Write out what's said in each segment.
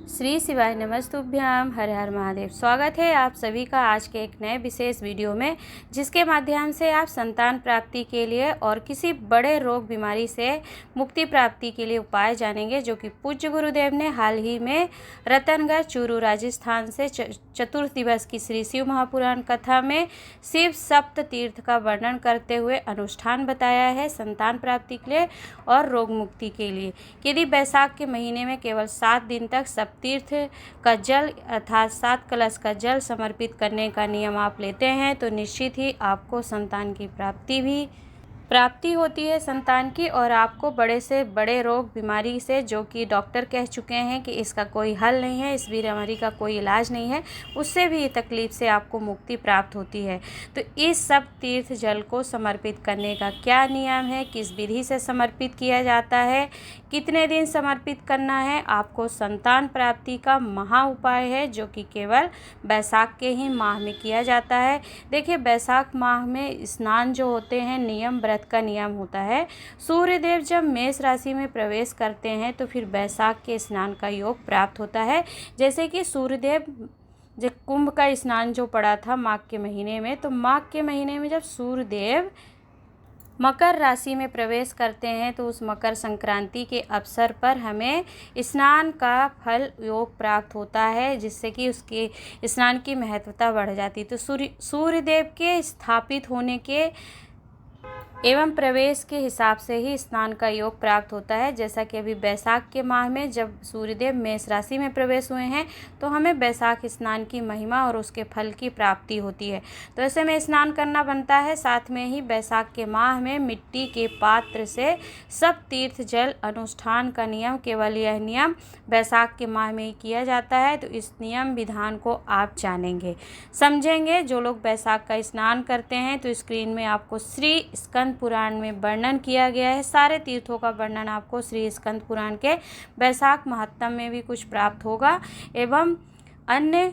श्री शिवाय नमस्तुभ्याम। हर हर महादेव। स्वागत है आप सभी का आज के एक नए विशेष वीडियो में, जिसके माध्यम से आप संतान प्राप्ति के लिए और किसी बड़े रोग बीमारी से मुक्ति प्राप्ति के लिए उपाय जानेंगे, जो कि पूज्य गुरुदेव ने हाल ही में रतनगढ़ चूरू राजस्थान से चतुर्थ दिवस की श्री शिव महापुराण कथा में शिव सप्त तीर्थ का वर्णन करते हुए अनुष्ठान बताया है संतान प्राप्ति के लिए और रोग मुक्ति के लिए। यदि बैसाख के महीने में केवल 7 दिन तक तीर्थ का जल अर्थात 7 कलश का जल समर्पित करने का नियम आप लेते हैं तो निश्चित ही आपको संतान की प्राप्ति होती है संतान की, और आपको बड़े से बड़े रोग बीमारी से, जो कि डॉक्टर कह चुके हैं कि इसका कोई हल नहीं है, इस बीमारी का कोई इलाज नहीं है, उससे भी तकलीफ से आपको मुक्ति प्राप्त होती है। तो इस सब तीर्थ जल को समर्पित करने का क्या नियम है, किस विधि से समर्पित किया जाता है, कितने दिन समर्पित करना है, आपको संतान प्राप्ति का महा उपाय है जो कि केवल बैसाख के ही माह में किया जाता है। देखिए, बैसाख माह में स्नान जो होते हैं नियम व्रत का नियम होता है। सूर्यदेव जब मेष राशि में प्रवेश करते हैं तो फिर बैसाख के स्नान का योग प्राप्त होता है। जैसे कि सूर्यदेव जब कुंभ का स्नान जो पड़ा था माघ के महीने में, तो माघ के महीने में जब सूर्यदेव मकर राशि में प्रवेश करते हैं तो उस मकर संक्रांति के अवसर पर हमें स्नान का फल योग प्राप्त होता है, जिससे कि उसके स्नान की महत्वता बढ़ जाती है। तो सूर्यदेव के स्थापित होने के एवं प्रवेश के हिसाब से ही स्नान का योग प्राप्त होता है। जैसा कि अभी बैसाख के माह में जब सूर्यदेव मेष राशि में प्रवेश हुए हैं तो हमें बैसाख स्नान की महिमा और उसके फल की प्राप्ति होती है, तो ऐसे में स्नान करना बनता है। साथ में ही बैसाख के माह में मिट्टी के पात्र से सब तीर्थ जल अनुष्ठान का नियम, केवल यह नियम बैसाख के माह में ही किया जाता है। तो इस नियम विधान को आप जानेंगे, समझेंगे। जो लोग बैसाख का स्नान करते हैं तो स्क्रीन में आपको श्री स्कंद पुराण में वर्णन किया गया है। सारे तीर्थों का वर्णन आपको श्री स्कंद पुराण के बैसाख महात्म्य में भी कुछ प्राप्त होगा, एवं अन्य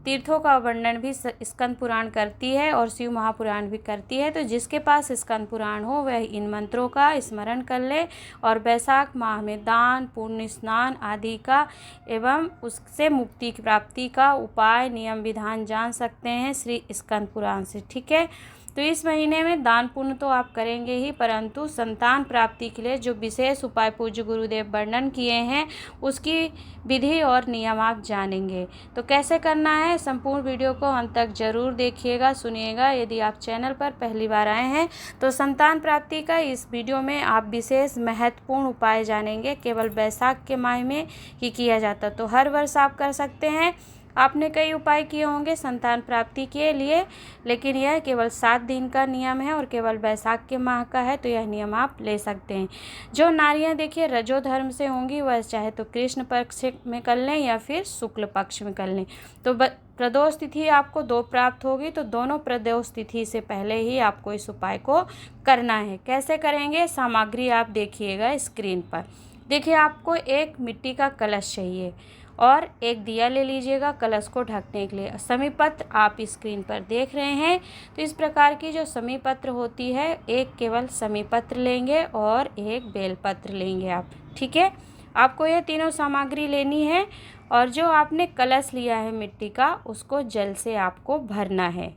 तीर्थों का वर्णन भी स्कंद पुराण करती है और शिव महापुराण भी करती है। तो जिसके पास स्कंद पुराण हो वह इन मंत्रों का स्मरण कर ले और बैसाख माह में दान, पुण्य, स्नान आदि का एवं उससे मुक्ति की प्राप्ति का उपाय, नियम, विधान जान सकते हैं श्री स्कंद पुराण से। ठीक है, तो इस महीने में दान पुण्य तो आप करेंगे ही, परंतु संतान प्राप्ति के लिए जो विशेष उपाय पूज्य गुरुदेव वर्णन किए हैं उसकी विधि और नियम आप जानेंगे। तो कैसे करना है, संपूर्ण वीडियो को अंत तक जरूर देखिएगा, सुनिएगा। यदि आप चैनल पर पहली बार आए हैं तो संतान प्राप्ति का इस वीडियो में आप विशेष महत्वपूर्ण उपाय जानेंगे। केवल बैसाख के माह में ही किया जाता, तो हर वर्ष आप कर सकते हैं। आपने कई उपाय किए होंगे संतान प्राप्ति के लिए, लेकिन यह केवल 7 दिन का नियम है और केवल बैसाख के माह का है, तो यह नियम आप ले सकते हैं। जो नारियां देखिए रजो धर्म से होंगी वह चाहे तो कृष्ण पक्ष में कर लें या फिर शुक्ल पक्ष में कर लें। तो प्रदोष तिथि आपको 2 प्राप्त होगी, तो दोनों प्रदोष तिथि से पहले ही आपको इस उपाय को करना है। कैसे करेंगे, सामग्री आप देखिएगा स्क्रीन पर। देखिए, आपको एक मिट्टी का कलश चाहिए और एक दिया ले लीजिएगा कलश को ढकने के लिए। समीपत्र आप स्क्रीन पर देख रहे हैं, तो इस प्रकार की जो समीपत्र होती है, एक केवल समीपत्र लेंगे और एक बेलपत्र लेंगे आप। ठीक है, आपको यह तीनों सामग्री लेनी है और जो आपने कलश लिया है मिट्टी का उसको जल से आपको भरना है।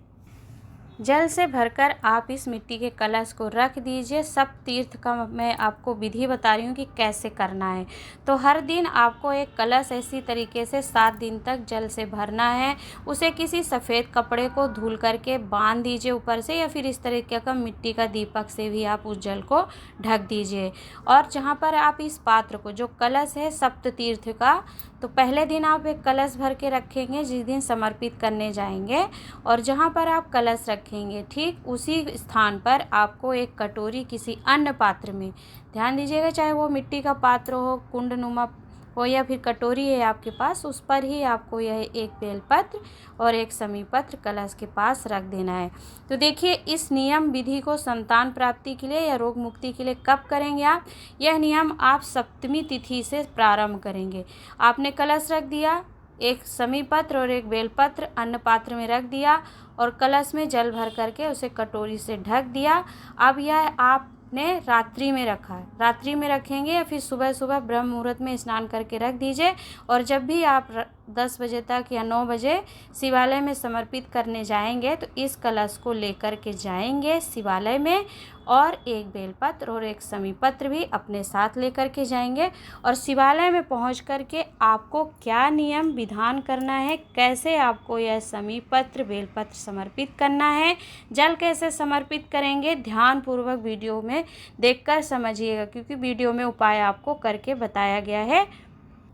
जल से भरकर आप इस मिट्टी के कलश को रख दीजिए। सब तीर्थ का मैं आपको विधि बता रही हूँ कि कैसे करना है। तो हर दिन आपको एक कलश ऐसी तरीके से 7 दिन तक जल से भरना है। उसे किसी सफ़ेद कपड़े को धुल करके बांध दीजिए ऊपर से, या फिर इस तरीके का मिट्टी का दीपक से भी आप उस जल को ढक दीजिए। और जहाँ पर आप इस पात्र को, जो कलश है सप्त तीर्थ का, तो पहले दिन आप एक कलश भर के रखेंगे जिस दिन समर्पित करने जाएंगे, और जहाँ पर आप कलश रखेंगे ठीक उसी स्थान पर आपको एक कटोरी किसी अन्य पात्र में, ध्यान दीजिएगा, चाहे वो मिट्टी का पात्र हो, कुंडनुमा हो या फिर कटोरी है आपके पास, उस पर ही आपको यह एक बेलपत्र और एक समीपत्र कलश के पास रख देना है। तो देखिए, इस नियम विधि को संतान प्राप्ति के लिए या रोग मुक्ति के लिए कब करेंगे आप, यह नियम आप सप्तमी तिथि से प्रारंभ करेंगे। आपने कलश रख दिया, एक समीपत्र और एक बेलपत्र अन्न पात्र में रख दिया और कलश में जल भर करके उसे कटोरी से ढक दिया। अब यह आप आपने रात्रि में रखा है, रात्रि में रखेंगे या फिर सुबह सुबह ब्रह्म मुहूर्त में स्नान करके रख दीजिए। और जब भी आप 10 बजे तक या 9 बजे शिवालय में समर्पित करने जाएंगे तो इस कलश को लेकर के जाएंगे शिवालय में, और एक बेलपत्र और एक समीपत्र भी अपने साथ लेकर के जाएंगे। और शिवालय में पहुंच करके आपको क्या नियम विधान करना है, कैसे आपको यह समीपत्र बेलपत्र समर्पित करना है, जल कैसे समर्पित करेंगे, ध्यानपूर्वक वीडियो में देखकर समझिएगा, क्योंकि वीडियो में उपाय आपको करके बताया गया है।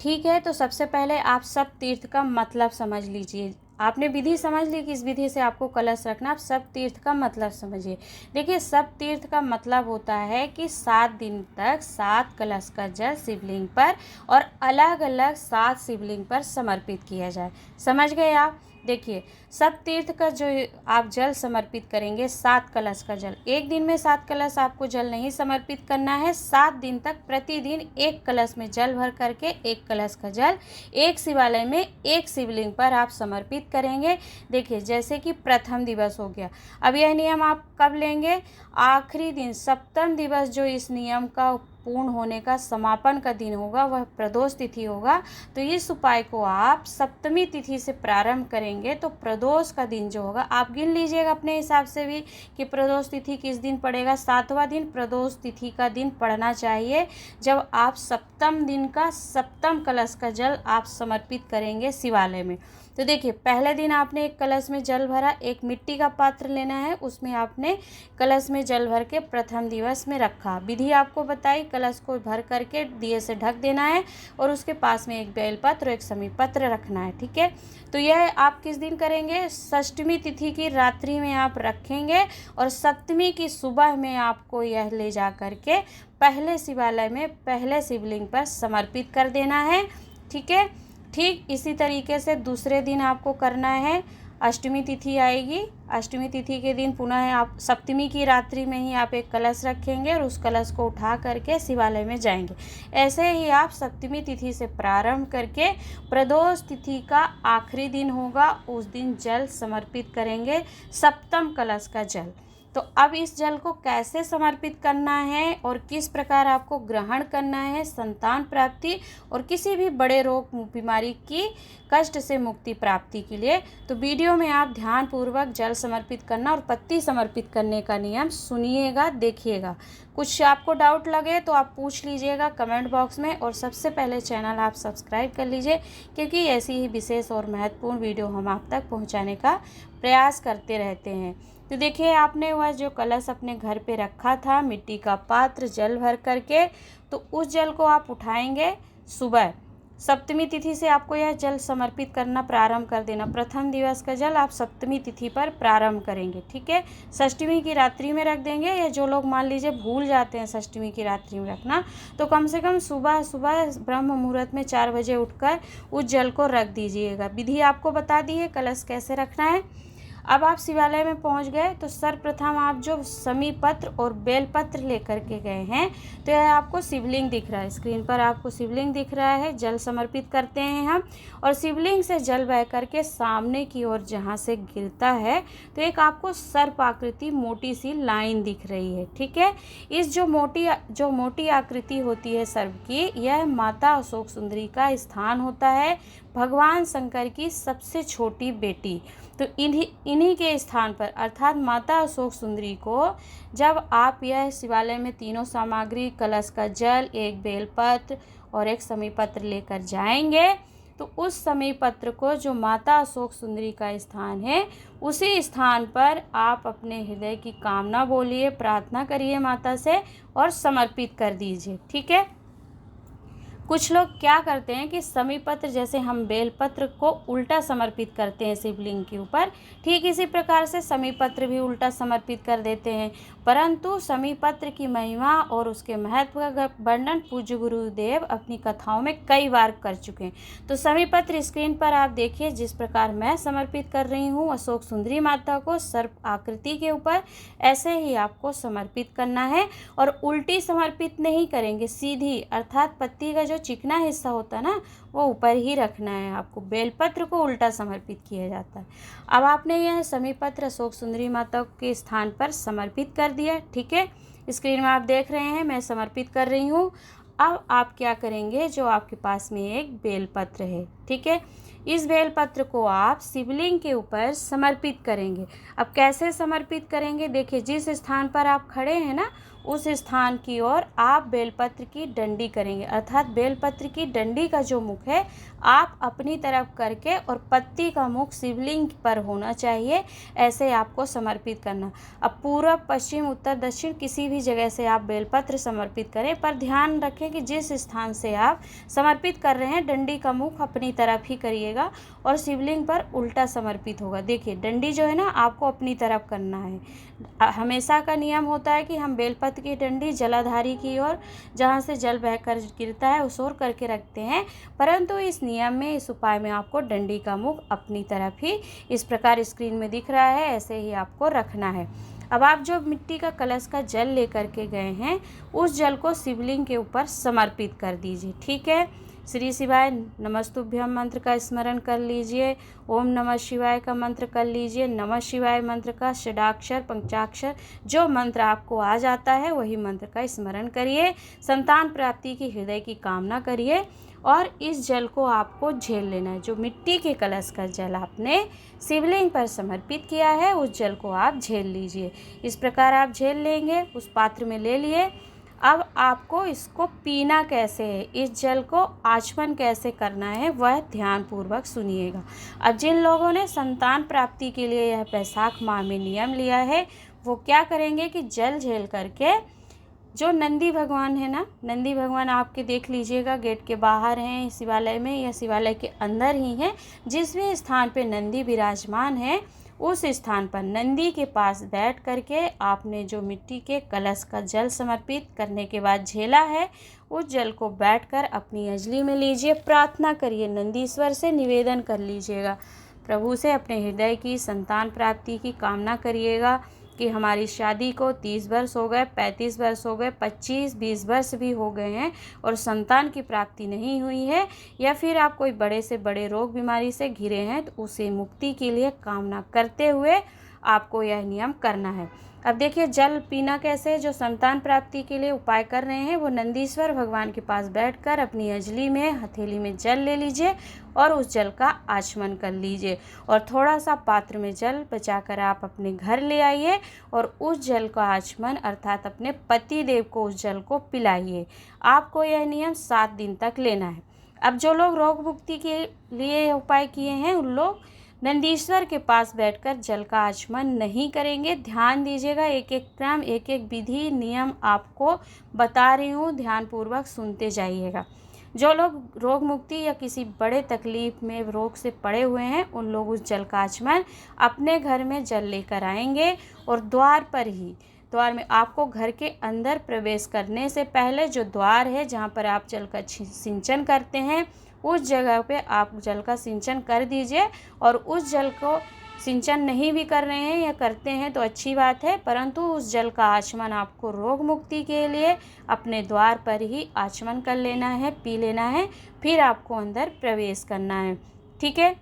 ठीक है, तो सबसे पहले आप सब तीर्थ का मतलब समझ लीजिए। आपने विधि समझ ली कि इस विधि से आपको कलश रखना, आप सब तीर्थ का मतलब समझिए। देखिए, सब तीर्थ का मतलब होता है कि 7 दिन तक 7 कलश का जल शिवलिंग पर और अलग अलग 7 शिवलिंग पर समर्पित किया जाए। समझ गए आप? देखिए, सब तीर्थ का जो आप जल समर्पित करेंगे, 7 कलश का जल, एक दिन में 7 कलश आपको जल नहीं समर्पित करना है। 7 दिन तक प्रतिदिन 1 कलश में जल भर करके 1 कलश का जल एक शिवालय में एक शिवलिंग पर आप समर्पित करेंगे। देखिए, जैसे कि प्रथम दिवस हो गया, अब यह नियम आप कब लेंगे? आखिरी दिन, सप्तम दिवस जो इस नियम का पूर्ण होने का समापन का दिन होगा वह प्रदोष तिथि होगा। तो इस उपाय को आप सप्तमी तिथि से प्रारंभ करेंगे तो प्रदोष का दिन जो होगा, आप गिन लीजिएगा अपने हिसाब से भी कि प्रदोष तिथि किस दिन पड़ेगा। 7वां दिन प्रदोष तिथि का दिन पड़ना चाहिए जब आप सप्तम दिन का सप्तम कलश का जल आप समर्पित करेंगे शिवालय में। तो देखिए, पहले दिन आपने एक कलश में जल भरा, एक मिट्टी का पात्र लेना है, उसमें आपने कलश में जल भर के प्रथम दिवस में रखा। विधि आपको बताई, कलश को भर करके दिए से ढक देना है और उसके पास में एक बेलपत्र और एक समीपत्र रखना है। ठीक है, तो यह आप किस दिन करेंगे? षष्ठमी तिथि की रात्रि में आप रखेंगे और सप्तमी की सुबह में आपको यह ले जा करके पहले शिवालय में पहले शिवलिंग पर समर्पित कर देना है। ठीक है, ठीक इसी तरीके से दूसरे दिन आपको करना है। अष्टमी तिथि आएगी, अष्टमी तिथि के दिन पुनः आप सप्तमी की रात्रि में ही आप एक कलश रखेंगे और उस कलश को उठा करके शिवालय में जाएंगे। ऐसे ही आप सप्तमी तिथि से प्रारंभ करके प्रदोष तिथि का आखिरी दिन होगा, उस दिन जल समर्पित करेंगे, सप्तम कलश का जल। तो अब इस जल को कैसे समर्पित करना है और किस प्रकार आपको ग्रहण करना है संतान प्राप्ति और किसी भी बड़े रोग बीमारी की कष्ट से मुक्ति प्राप्ति के लिए, तो वीडियो में आप ध्यानपूर्वक जल समर्पित करना और पत्ती समर्पित करने का नियम सुनिएगा, देखिएगा। कुछ आपको डाउट लगे तो आप पूछ लीजिएगा कमेंट बॉक्स में, और सबसे पहले चैनल आप सब्सक्राइब कर लीजिए, क्योंकि ऐसी ही विशेष और महत्वपूर्ण वीडियो हम आप तक पहुँचाने का प्रयास करते रहते हैं। तो देखिए, आपने वह जो कलश अपने घर पे रखा था, मिट्टी का पात्र जल भर करके, तो उस जल को आप उठाएंगे सुबह। सप्तमी तिथि से आपको यह जल समर्पित करना प्रारंभ कर देना। प्रथम दिवस का जल आप सप्तमी तिथि पर प्रारंभ करेंगे। ठीक है, षष्ठमी की रात्रि में रख देंगे, या जो लोग मान लीजिए भूल जाते हैं षष्ठमी की रात्रि में रखना, तो कम से कम सुबह सुबह ब्रह्म मुहूर्त में 4 बजे उठकर उस जल को रख दीजिएगा। विधि आपको बता दी है कलश कैसे रखना है। अब आप शिवालय में पहुंच गए तो सर्वप्रथम आप जो समीपत्र और बेलपत्र लेकर के गए हैं, तो यह आपको शिवलिंग दिख रहा है, स्क्रीन पर आपको शिवलिंग दिख रहा है। जल समर्पित करते हैं हम, और शिवलिंग से जल बह करके सामने की ओर जहां से गिरता है तो एक आपको सर्प आकृति मोटी सी लाइन दिख रही है। ठीक है, इस जो मोटी आकृति होती है सर्प की, यह माता अशोक सुंदरी का स्थान होता है, भगवान शंकर की सबसे छोटी बेटी। तो इन्हीं के स्थान पर अर्थात माता अशोक सुंदरी को जब आप यह शिवालय में तीनों सामग्री, कलश का जल, एक बेलपत्र और एक समीपत्र लेकर जाएंगे, तो उस समीपत्र को जो माता अशोक सुंदरी का स्थान है, उसी स्थान पर आप अपने हृदय की कामना बोलिए, प्रार्थना करिए माता से और समर्पित कर दीजिए। ठीक है, कुछ लोग क्या करते हैं कि समीपत्र, जैसे हम बेलपत्र को उल्टा समर्पित करते हैं शिवलिंग के ऊपर, ठीक इसी प्रकार से समीपत्र भी उल्टा समर्पित कर देते हैं। परंतु समीपत्र की महिमा और उसके महत्व का वर्णन पूज्य गुरुदेव अपनी कथाओं में कई बार कर चुके हैं। तो समीपत्र स्क्रीन पर आप देखिए, जिस प्रकार मैं समर्पित कर रही हूँ अशोक सुंदरी माता को सर्प आकृति के ऊपर, ऐसे ही आपको समर्पित करना है। और उल्टी समर्पित नहीं करेंगे, सीधी, अर्थात पत्ती का जो चिकना हिस्सा होता है ना, वो ऊपर ही रखना है आपको। बेलपत्र को उल्टा समर्पित किया जाता है। अब आपने यह समीपत्र अशोक सुंदरी माता के स्थान पर समर्पित कर दिया। ठीक है, स्क्रीन में आप देख रहे हैं मैं समर्पित कर रही हूँ। अब आप क्या करेंगे, जो आपके पास में एक बेलपत्र है, ठीक है, इस बेलपत्र को आप शिवलिंग के ऊपर समर्पित करेंगे। अब कैसे समर्पित करेंगे, देखिए जिस स्थान पर आप खड़े हैं ना, उस स्थान की ओर आप बेलपत्र की डंडी करेंगे, अर्थात बेलपत्र की डंडी का जो मुख है आप अपनी तरफ करके और पत्ती का मुख शिवलिंग पर होना चाहिए, ऐसे आपको समर्पित करना। अब पूर्व, पश्चिम, उत्तर, दक्षिण किसी भी जगह से आप बेलपत्र समर्पित करें, पर ध्यान रखें कि जिस स्थान से आप समर्पित कर रहे हैं डंडी का मुख अपनी तरफ ही करिएगा और शिवलिंग पर उल्टा समर्पित होगा। देखिए डंडी जो है ना आपको अपनी तरफ करना है। हमेशा का नियम होता है कि हम बेलपत्र की डंडी जलाधारी की ओर, जहाँ से जल बहकर गिरता है उस ओर करके रखते हैं, परंतु इस नियम में, इस उपाय में आपको डंडी का मुख अपनी तरफ ही, इस प्रकार स्क्रीन में दिख रहा है, ऐसे ही आपको रखना है। अब आप जो मिट्टी का कलश का जल लेकर के गए हैं उस जल को शिवलिंग के ऊपर समर्पित कर दीजिए, ठीक है। श्री शिवाय नमस्तुभ्यम मंत्र का स्मरण कर लीजिए, ओम नमः शिवाय का मंत्र कर लीजिए, नमः शिवाय मंत्र का षडाक्षर, पंचाक्षर, जो मंत्र आपको आ जाता है वही मंत्र का स्मरण करिए। संतान प्राप्ति की हृदय की कामना करिए और इस जल को आपको झेल लेना है। जो मिट्टी के कलश का जल आपने शिवलिंग पर समर्पित किया है उस जल को आप झेल लीजिए। इस प्रकार आप झेल लेंगे, उस पात्र में ले लिए। अब आपको इसको पीना कैसे है, इस जल को आचमन कैसे करना है, वह ध्यानपूर्वक सुनिएगा। अब जिन लोगों ने संतान प्राप्ति के लिए यह बैसाख माह में नियम लिया है वो क्या करेंगे कि जल झेल करके, जो नंदी भगवान है ना, नंदी भगवान आपके देख लीजिएगा गेट के बाहर हैं शिवालय में या शिवालय के अंदर ही हैं, जिस भी स्थान पे नंदी विराजमान है उस स्थान पर नंदी के पास बैठ करके आपने जो मिट्टी के कलश का जल समर्पित करने के बाद झेला है उस जल को बैठकर अपनी अंजलि में लीजिए। प्रार्थना करिए, नंदीश्वर से निवेदन कर लीजिएगा, प्रभु से अपने हृदय की संतान प्राप्ति की कामना करिएगा कि हमारी शादी को 30 वर्ष हो गए, 35 वर्ष हो गए, 25-20 वर्ष भी हो गए हैं और संतान की प्राप्ति नहीं हुई है, या फिर आप कोई बड़े से बड़े रोग बीमारी से घिरे हैं तो उसे मुक्ति के लिए कामना करते हुए आपको यह नियम करना है। अब देखिए जल पीना कैसे, जो संतान प्राप्ति के लिए उपाय कर रहे हैं वो नंदीश्वर भगवान के पास बैठकर अपनी अंजलि में, हथेली में जल ले लीजिए और उस जल का आचमन कर लीजिए और थोड़ा सा पात्र में जल बचाकर आप अपने घर ले आइए और उस जल का आचमन अर्थात अपने पति देव को उस जल को पिलाइए। आपको यह नियम 7 दिन तक लेना है। अब जो लोग रोग मुक्ति के लिए उपाय किए हैं उन लोग नंदीश्वर के पास बैठकर जल का आचमन नहीं करेंगे। ध्यान दीजिएगा, एक एक क्रम, एक एक विधि नियम आपको बता रही हूँ, ध्यानपूर्वक सुनते जाइएगा। जो लोग रोग मुक्ति या किसी बड़े तकलीफ में रोग से पड़े हुए हैं उन लोग उस जल का आचमन अपने घर में जल लेकर आएंगे और द्वार पर ही, द्वार में आपको घर के अंदर प्रवेश करने से पहले जो द्वार है जहाँ पर आप जल का सिंचन करते हैं उस जगह पे आप जल का सिंचन कर दीजिए। और उस जल को सिंचन नहीं भी कर रहे हैं या करते हैं तो अच्छी बात है, परंतु उस जल का आचमन आपको रोग मुक्ति के लिए अपने द्वार पर ही आचमन कर लेना है, पी लेना है, फिर आपको अंदर प्रवेश करना है, ठीक है।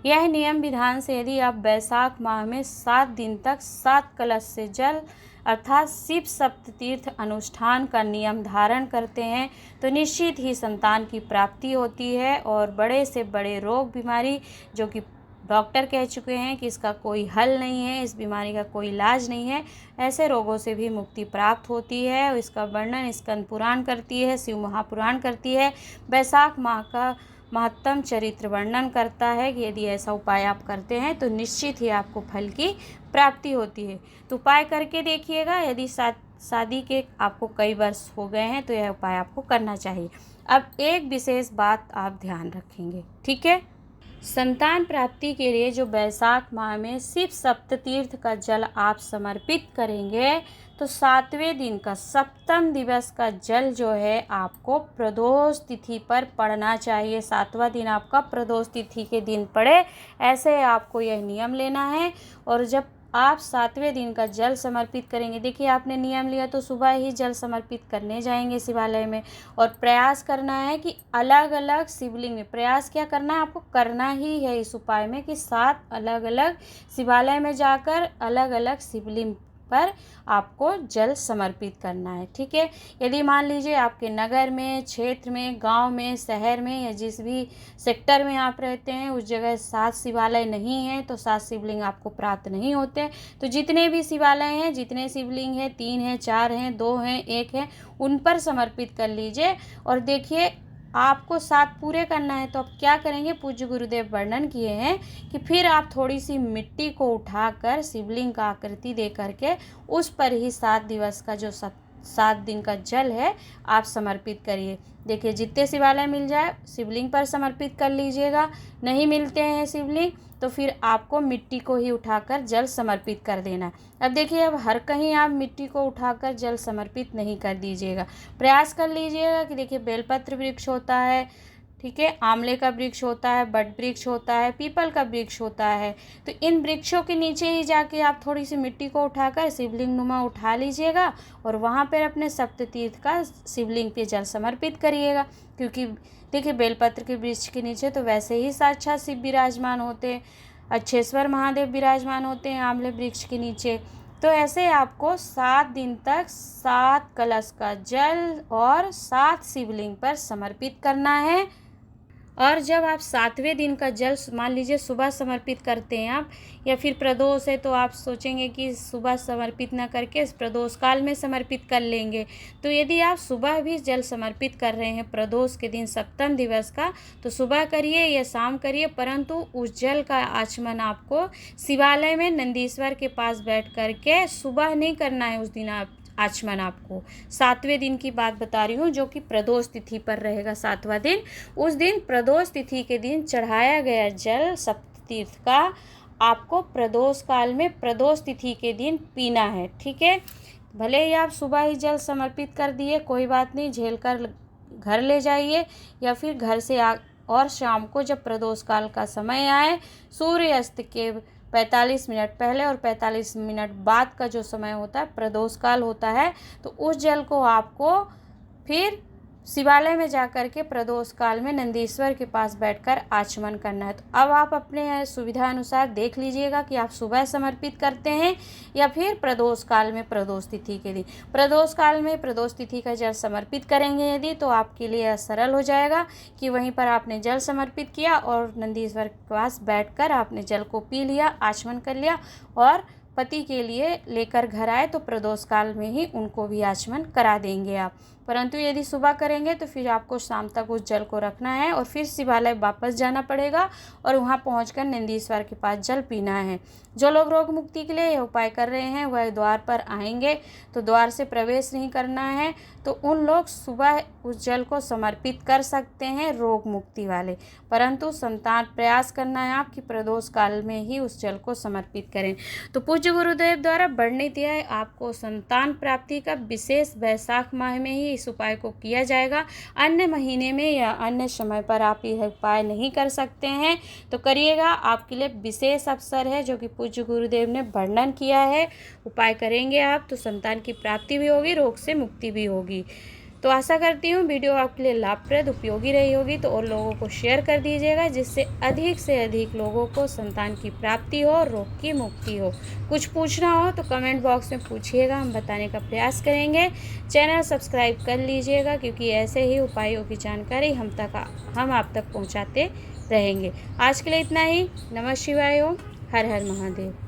यह नियम विधान से यदि आप बैसाख माह में 7 दिन तक 7 कलश से जल अर्थात शिव सप्ततीर्थ अनुष्ठान का नियम धारण करते हैं तो निश्चित ही संतान की प्राप्ति होती है और बड़े से बड़े रोग बीमारी जो कि डॉक्टर कह चुके हैं कि इसका कोई हल नहीं है, इस बीमारी का कोई इलाज नहीं है, ऐसे रोगों से भी मुक्ति प्राप्त होती है। और इसका वर्णन स्कंद पुराण करती है, शिव महापुराण करती है। बैसाख माह का महत्तम चरित्र वर्णन करता है कि यदि ऐसा उपाय आप करते हैं तो निश्चित ही आपको फल की प्राप्ति होती है। तो उपाय करके देखिएगा, यदि शादी के आपको कई वर्ष हो गए हैं तो यह उपाय आपको करना चाहिए। अब एक विशेष बात आप ध्यान रखेंगे, ठीक है। संतान प्राप्ति के लिए जो बैसाख माह में शिव सप्ततीर्थ का जल आप समर्पित करेंगे तो 7वें दिन का सप्तम दिवस का जल जो है आपको प्रदोष तिथि पर पड़ना चाहिए। 7वां दिन आपका प्रदोष तिथि के दिन पड़े, ऐसे आपको यह नियम लेना है। और जब आप 7वें दिन का जल समर्पित करेंगे, देखिए आपने नियम लिया तो सुबह ही जल समर्पित करने जाएंगे शिवालय में और प्रयास करना है कि अलग अलग शिवलिंग में, प्रयास क्या करना है आपको करना ही है इस उपाय में कि 7 अलग अलग शिवालय में जाकर अलग अलग शिवलिंग पर आपको जल समर्पित करना है। ठीक है, यदि मान लीजिए आपके नगर में, क्षेत्र में, गांव में, शहर में या जिस भी सेक्टर में आप रहते हैं उस जगह 7 शिवालय नहीं है तो 7 शिवलिंग आपको प्राप्त नहीं होते। तो जितने भी शिवालय हैं, जितने शिवलिंग हैं, 3 हैं, 4 हैं, 2 हैं, 1 है, उन पर समर्पित कर लीजिए। और देखिए आपको 7 पूरे करना है तो आप क्या करेंगे, पूज्य गुरुदेव वर्णन किए हैं कि फिर आप थोड़ी सी मिट्टी को उठाकर शिवलिंग का आकृति दे करके उस पर ही 7 दिवस का जो 7 दिन का जल है आप समर्पित करिए। देखिए जितने शिवालय मिल जाए शिवलिंग पर समर्पित कर लीजिएगा, नहीं मिलते हैं शिवलिंग तो फिर आपको मिट्टी को ही उठाकर जल समर्पित कर देना। अब देखिए अब हर कहीं आप मिट्टी को उठाकर जल समर्पित नहीं कर दीजिएगा, प्रयास कर लीजिएगा कि देखिए बेलपत्र वृक्ष होता है, ठीक है, आंवले का वृक्ष होता है, बट वृक्ष होता है, पीपल का वृक्ष होता है, तो इन वृक्षों के नीचे ही जाके आप थोड़ी सी मिट्टी को उठाकर शिवलिंग नुमा उठा लीजिएगा और वहाँ पर अपने सप्ततीर्थ का शिवलिंग पे जल समर्पित करिएगा। क्योंकि देखिए बेलपत्र के वृक्ष के नीचे तो वैसे ही साक्षात शिव विराजमान होते हैं, अच्छेश्वर महादेव विराजमान होते हैं आंवले वृक्ष के नीचे। तो ऐसे आपको 7 दिन तक 7 कलश का जल और 7 शिवलिंग पर समर्पित करना है। और जब आप 7वें दिन का जल मान लीजिए सुबह समर्पित करते हैं आप, या फिर प्रदोष है तो आप सोचेंगे कि सुबह समर्पित ना करके प्रदोष काल में समर्पित कर लेंगे। तो यदि आप सुबह भी जल समर्पित कर रहे हैं प्रदोष के दिन 7वें दिवस का तो सुबह करिए या शाम करिए, परंतु उस जल का आचमन आपको शिवालय में नंदीश्वर के पास बैठ करके सुबह नहीं करना है। उस दिन आप आचमन आपको 7वें दिन की बात बता रही हूँ जो कि प्रदोष तिथि पर रहेगा 7वां दिन, उस दिन प्रदोष तिथि के दिन चढ़ाया गया जल सप्ततीर्थ का आपको प्रदोष काल में प्रदोष तिथि के दिन पीना है। ठीक है, भले ही आप सुबह ही जल समर्पित कर दिए कोई बात नहीं, झेल कर घर ले जाइए या फिर घर से और शाम को जब प्रदोष काल का समय आए, सूर्यास्त के 45 मिनट पहले और 45 मिनट बाद का जो समय होता है प्रदोष काल होता है, तो उस जल को आपको फिर शिवालय में जाकर के प्रदोष काल में नंदीश्वर के पास बैठकर आचमन करना है। तो अब आप अपने सुविधा अनुसार देख लीजिएगा कि आप सुबह समर्पित करते हैं या फिर प्रदोष काल में प्रदोष तिथि के दिन। प्रदोष काल में प्रदोष तिथि का जल समर्पित करेंगे यदि तो आपके लिए सरल हो जाएगा कि वहीं पर आपने जल समर्पित किया और नंदीश्वर के पास बैठकर आपने जल को पी लिया, आचमन कर लिया और पति के लिए लेकर घर आए तो प्रदोष काल में ही उनको भी आचमन करा देंगे आप। परंतु यदि सुबह करेंगे तो फिर आपको शाम तक उस जल को रखना है और फिर शिवालय वापस जाना पड़ेगा और वहां पहुंचकर नंदीश्वर के पास जल पीना है। जो लोग रोग मुक्ति के लिए यह उपाय कर रहे हैं वह द्वार पर आएंगे तो द्वार से प्रवेश नहीं करना है, तो उन लोग सुबह उस जल को समर्पित कर सकते हैं रोग मुक्ति वाले, परंतु संतान प्रयास करना है आप कि प्रदोष काल में ही उस जल को समर्पित करें। तो पूज्य गुरुदेव द्वारा वर्णित है आपको संतान प्राप्ति का विशेष वैशाख माह में ही इस उपाय को किया जाएगा, अन्य महीने में या अन्य समय पर आप यह उपाय नहीं कर सकते हैं। तो करिएगा, आपके लिए विशेष अवसर है जो कि पूज्य गुरुदेव ने वर्णन किया है। उपाय करेंगे आप तो संतान की प्राप्ति भी होगी, रोग से मुक्ति भी होगी। तो आशा करती हूँ वीडियो आपके लिए लाभप्रद उपयोगी रही होगी, तो और लोगों को शेयर कर दीजिएगा जिससे अधिक से अधिक लोगों को संतान की प्राप्ति हो, रोग की मुक्ति हो। कुछ पूछना हो तो कमेंट बॉक्स में पूछिएगा, हम बताने का प्रयास करेंगे। चैनल सब्सक्राइब कर लीजिएगा क्योंकि ऐसे ही उपायों की जानकारी हम आप तक पहुँचाते रहेंगे। आज के लिए इतना ही। नमः शिवाय। ओम हर हर महादेव।